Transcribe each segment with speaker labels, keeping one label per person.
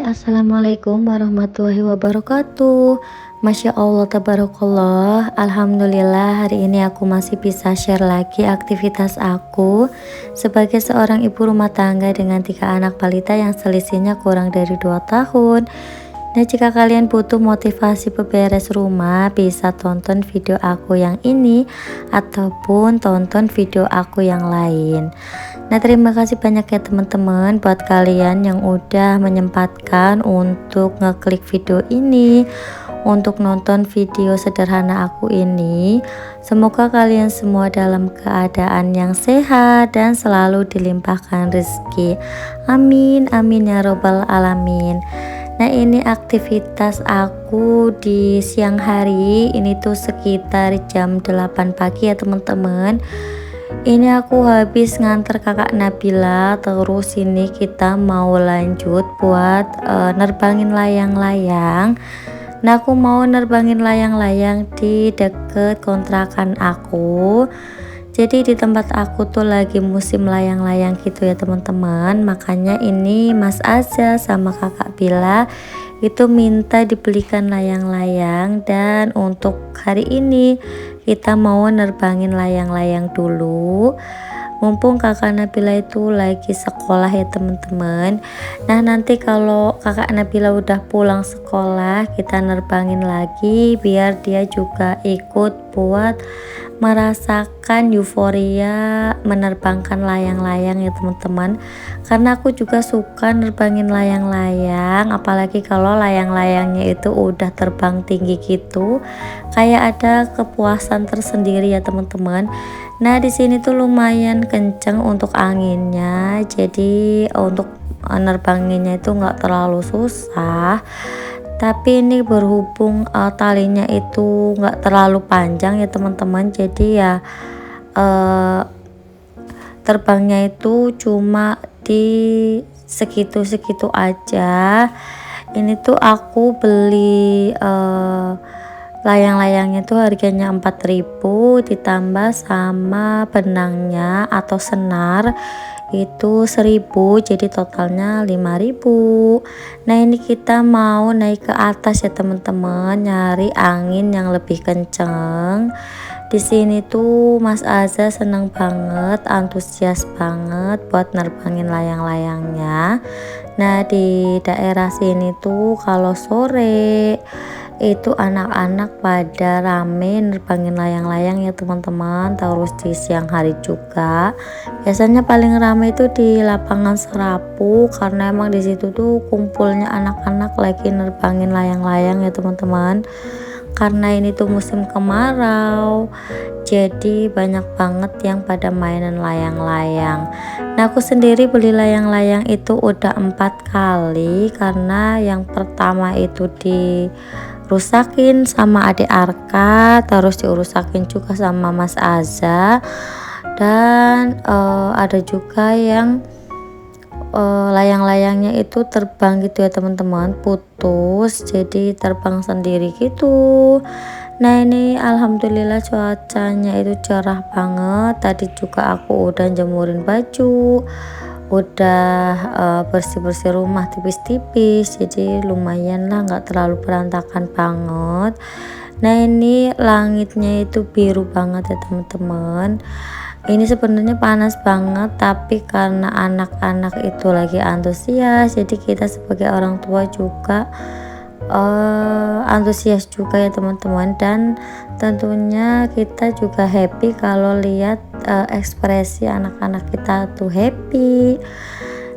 Speaker 1: Assalamualaikum warahmatullahi wabarakatuh. Masya Allah, tabarakallah. Alhamdulillah, hari ini aku masih bisa share lagi aktivitas aku sebagai seorang ibu rumah tangga dengan 3 anak balita yang selisihnya kurang dari 2 tahun. Nah, jika kalian butuh motivasi beberes rumah, bisa tonton video aku yang ini ataupun tonton video aku yang lain. Nah, terima kasih banyak ya teman-teman buat kalian yang udah menyempatkan untuk ngeklik video ini, untuk nonton video sederhana aku ini. Semoga kalian semua dalam keadaan yang sehat dan selalu dilimpahkan rezeki. Amin, amin ya robbal alamin. Nah, ini aktivitas aku di siang hari. Ini tuh sekitar jam 8 pagi ya teman-teman. Ini aku habis nganter kakak Nabila, terus ini kita mau lanjut buat nerbangin layang-layang. Nah, aku mau nerbangin layang-layang di deket kontrakan aku. Jadi di tempat aku tuh lagi musim layang-layang gitu ya teman-teman. Makanya ini Mas Aza sama kakak Bila itu minta dibelikan layang-layang, dan untuk hari ini kita mau nerbangin layang-layang dulu. Mumpung kakak Nabila itu lagi sekolah ya teman-teman. Nah, nanti kalau kakak Nabila udah pulang sekolah, kita nerbangin lagi biar dia juga ikut buat merasakan euforia menerbangkan layang-layang ya teman-teman. Karena aku juga suka nerbangin layang-layang, apalagi kalau layang-layangnya itu udah terbang tinggi gitu, kayak ada kepuasan tersendiri ya teman-teman. Nah, di sini tuh lumayan kenceng untuk anginnya, jadi untuk nerbanginnya itu nggak terlalu susah. Tapi ini berhubung talinya itu nggak terlalu panjang ya teman-teman, jadi ya terbangnya itu cuma di segitu-segitu aja. Ini tuh aku beli layang-layangnya tuh harganya 4.000, ditambah sama benangnya atau senar itu 1.000, jadi totalnya 5.000. Nah, ini kita mau naik ke atas ya teman-teman, nyari angin yang lebih kenceng. Di sini tuh Mas Aza seneng banget, antusias banget buat nerbangin layang-layangnya. Nah, di daerah sini tuh kalau sore itu anak-anak pada rame nerbangin layang-layang ya teman-teman. Terus di siang hari juga biasanya paling rame itu di lapangan Serapu, karena emang di situ tuh kumpulnya anak-anak lagi nerbangin layang-layang ya teman-teman. Karena ini tuh musim kemarau, jadi banyak banget yang pada mainan layang-layang. Nah, aku sendiri beli layang-layang itu udah 4 kali, karena yang pertama itu dirusakin sama adik Arka, terus diurusakin juga sama Mas Aza, dan ada juga yang layang-layangnya itu terbang gitu ya teman-teman, putus, jadi terbang sendiri gitu. Nah, ini alhamdulillah cuacanya itu cerah banget. Tadi juga aku udah jemurin baju, udah bersih-bersih rumah tipis-tipis, jadi lumayan lah, nggak terlalu berantakan banget. Nah, ini langitnya itu biru banget ya teman-teman. Ini sebenarnya panas banget, tapi karena anak-anak itu lagi antusias, jadi kita sebagai orang tua juga antusias juga ya teman-teman. Dan tentunya kita juga happy kalau lihat ekspresi anak-anak kita tuh happy.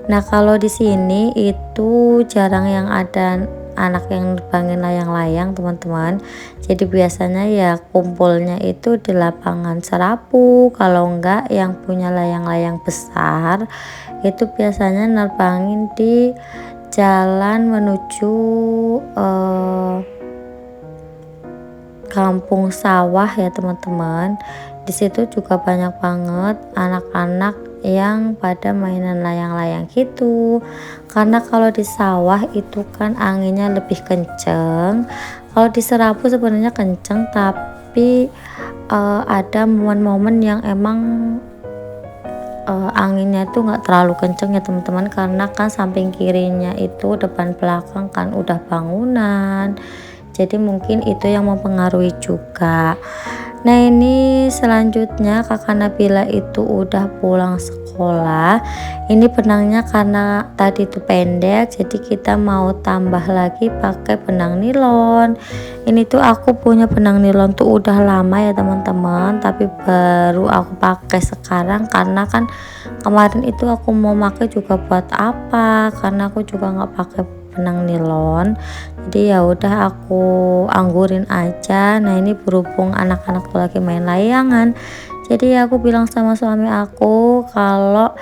Speaker 1: Nah, kalau di sini itu jarang yang ada anak yang nerbangin layang-layang teman-teman, jadi biasanya ya kumpulnya itu di lapangan Serapu. Kalau enggak yang punya layang-layang besar itu biasanya nerbangin di jalan menuju kampung sawah ya teman-teman. Di situ juga banyak banget anak-anak yang pada mainan layang-layang gitu, karena kalau di sawah itu kan anginnya lebih kenceng. Kalau di Serapu sebenarnya kenceng, tapi ada momen-momen yang emang anginnya itu nggak terlalu kenceng ya teman-teman, karena kan samping kirinya itu depan belakang kan udah bangunan, jadi mungkin itu yang mempengaruhi juga. Nah ini selanjutnya kakak Nabila itu udah pulang sekolah. Ini benangnya karena tadi itu pendek, jadi kita mau tambah lagi pakai benang nilon. Ini tuh aku punya benang nilon tuh udah lama ya teman-teman, tapi baru aku pakai sekarang karena kan kemarin itu aku mau pakai juga buat apa, karena aku juga nggak pakai benang nilon, jadi ya udah aku anggurin aja. Nah ini berhubung anak-anak tuh lagi main layangan, jadi aku bilang sama suami aku kalau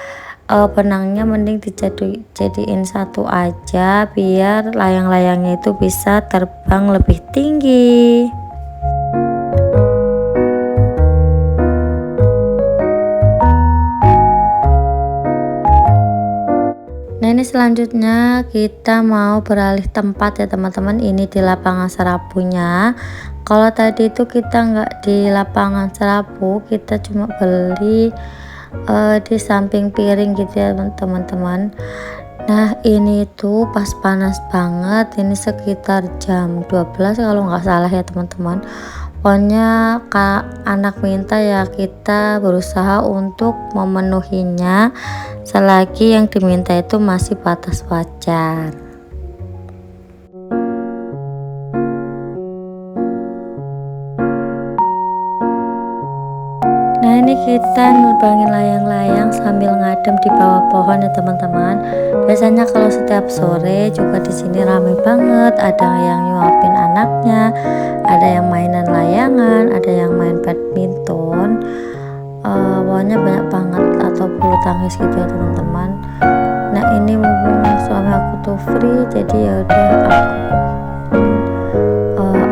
Speaker 1: benangnya mending dijadiin satu aja biar layang-layangnya itu bisa terbang lebih tinggi. Nah ini selanjutnya kita mau beralih tempat ya teman-teman, ini di lapangan serapunya. Kalau tadi itu kita nggak di lapangan serapu, kita cuma beli di samping piring gitu ya teman-teman. Nah ini tuh pas panas banget, ini sekitar jam 12 kalau nggak salah ya teman-teman. Pokoknya anak minta ya kita berusaha untuk memenuhinya selagi yang diminta itu masih batas wajar. Nah ini kita nerbangin layang-layang sambil ngadem di bawah pohon ya teman-teman. Biasanya kalau setiap sore juga di sini rame banget, ada yang nyuapin anaknya, ada yang mainan layangan, ada yang main badminton. Pokoknya banyak banget, atau bulu tangkis gitu ya teman-teman. Nah ini mumpung suami aku tuh free, jadi ya udah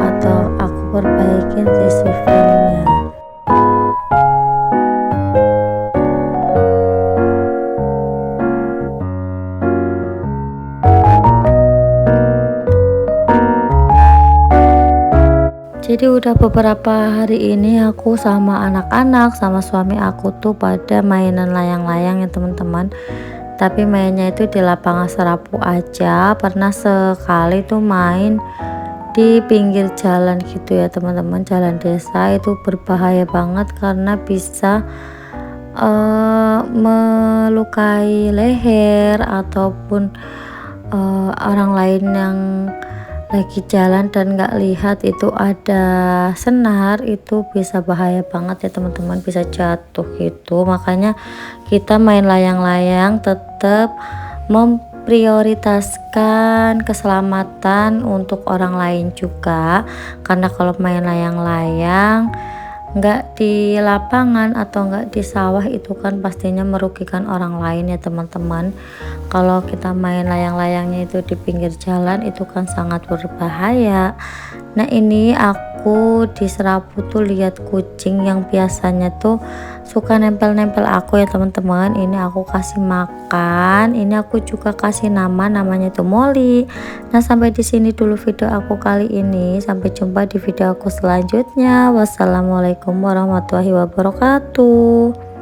Speaker 1: atau aku perbaikin sisi filmnya. Jadi udah beberapa hari ini aku sama anak-anak sama suami aku tuh pada mainan layang-layang ya teman-teman. Tapi mainnya itu di lapangan serapu aja. Pernah sekali tuh main di pinggir jalan gitu ya teman-teman, jalan desa. Itu berbahaya banget karena bisa melukai leher ataupun orang lain yang lagi jalan dan nggak lihat itu ada senar, itu bisa bahaya banget ya teman-teman, bisa jatuh gitu. Makanya kita main layang-layang tetap memprioritaskan keselamatan untuk orang lain juga, karena kalau main layang-layang nggak di lapangan atau nggak di sawah itu kan pastinya merugikan orang lain ya teman-teman. Kalau kita main layang-layangnya itu di pinggir jalan itu kan sangat berbahaya. Nah ini aku di serapu tuh lihat kucing yang biasanya tuh suka nempel-nempel aku ya teman-teman. Ini aku kasih makan, ini aku juga kasih namanya itu Molly. Nah sampai di sini dulu video aku kali ini, sampai jumpa di video aku selanjutnya. Wassalamualaikum warahmatullahi wabarakatuh.